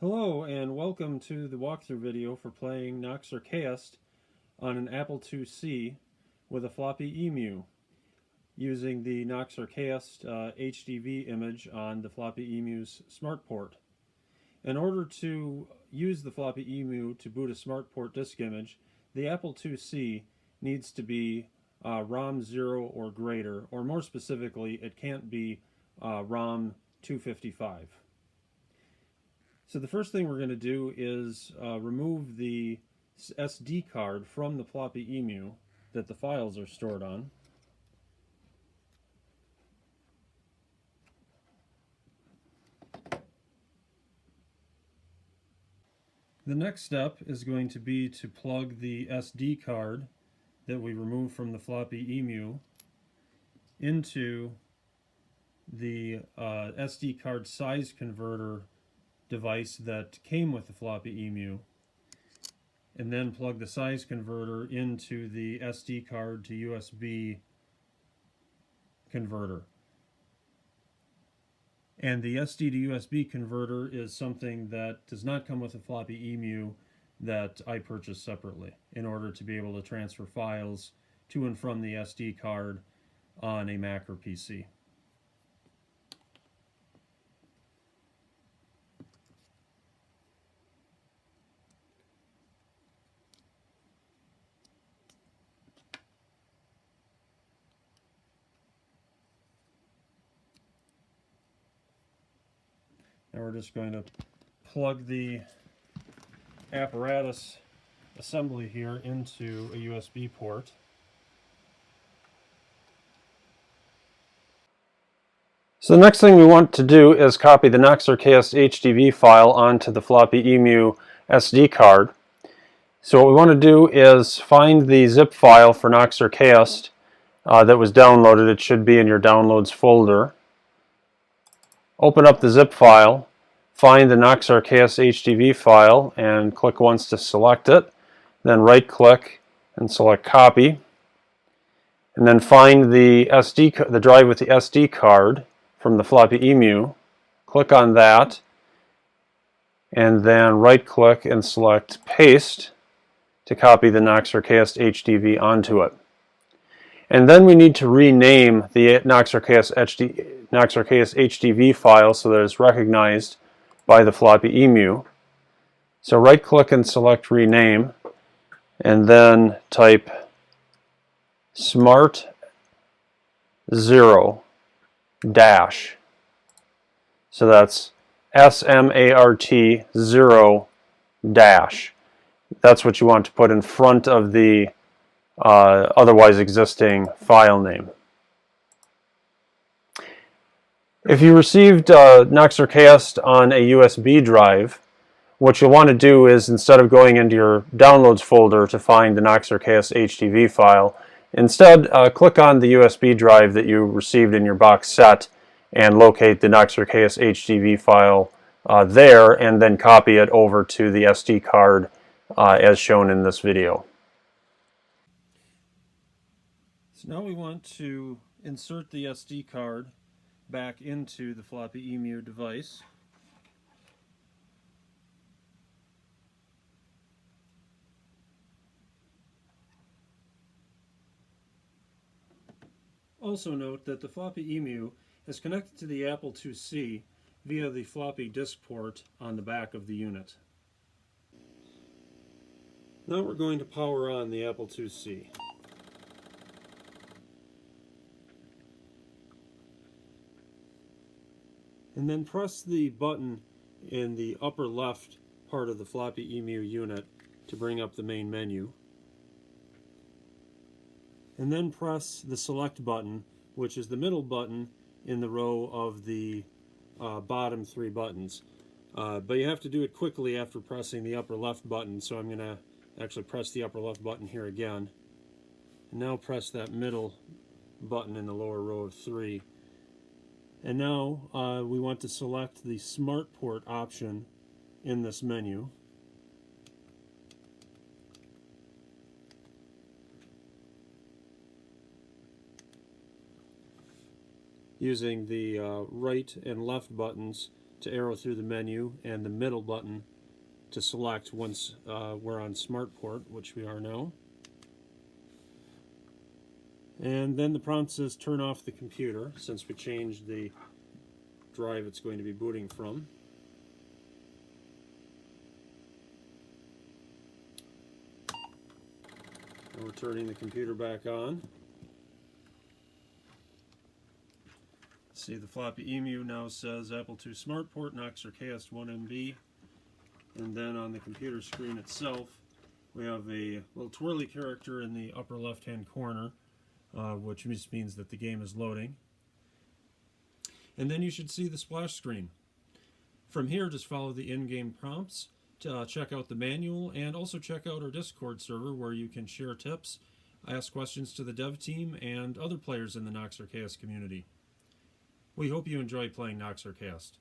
Hello and welcome to the walkthrough video for playing Nox Archaist on an Apple IIc with a floppy emu using the Nox Archaist HDV image on the floppy emu's smart port. In order to use the floppy emu to boot a smart port disk image, the Apple IIc needs to be ROM 0 or greater, or more specifically, it can't be ROM 255. So the first thing we're going to do is remove the SD card from the floppy emu that the files are stored on. The next step is going to be to plug the SD card that we removed from the floppy emu into the SD card size converter device that came with the floppy emu, and then plug the size converter into the SD card to USB converter. And the SD to USB converter is something that does not come with a floppy emu that I purchased separately in order to be able to transfer files to and from the SD card on a Mac or PC. Now we're just going to plug the apparatus assembly here into a USB port. So the next thing we want to do is copy the Nox Archaist HDV file onto the floppy emu SD card. So what we want to do is find the zip file for Nox Archaist that was downloaded. It should be in your downloads folder. Open up the zip file, find the Nox Archaist HDV file and click once to select it. Then right click and select copy. And then find the drive with the SD card from the floppy emu. Click on that and then right click and select paste to copy the Nox Archaist HDV onto it. And then we need to rename the Nox Archaist HDV file so that it's recognized by the floppy emu. So right click and select rename and then type smart 0 dash. So that's SMART 0 dash. That's what you want to put in front of the otherwise existing file name. If you received Nox Archaist on a USB drive, what you'll want to do is, instead of going into your downloads folder to find the Nox Archaist HDV file, instead click on the USB drive that you received in your box set and locate the Nox Archaist HDV file there, and then copy it over to the SD card as shown in this video. So now we want to insert the SD card back into the floppy emu device. Also note that the floppy emu is connected to the Apple IIc via the floppy disk port on the back of the unit. Now we're going to power on the Apple IIc. And then press the button in the upper left part of the floppy emu unit to bring up the main menu. And then press the select button, which is the middle button in the row of the bottom three buttons. But you have to do it quickly after pressing the upper left button, so I'm going to actually press the upper left button here again. And now press that middle button in the lower row of three. And now we want to select the Smart Port option in this menu. Using the right and left buttons to arrow through the menu, and the middle button to select once we're on SmartPort, which we are now. And then the prompt says turn off the computer, since we changed the drive it's going to be booting from. And we're turning the computer back on. See, the floppy emu now says Apple II SmartPort Knox Archaist 1MB. And then on the computer screen itself, we have a little twirly character in the upper left-hand corner, which means that the game is loading. And then you should see the splash screen. From here, just follow the in-game prompts to check out the manual, and also check out our Discord server where you can share tips, ask questions to the dev team, and other players in the Knox Archaist community. We hope you enjoy playing Knox Archaist.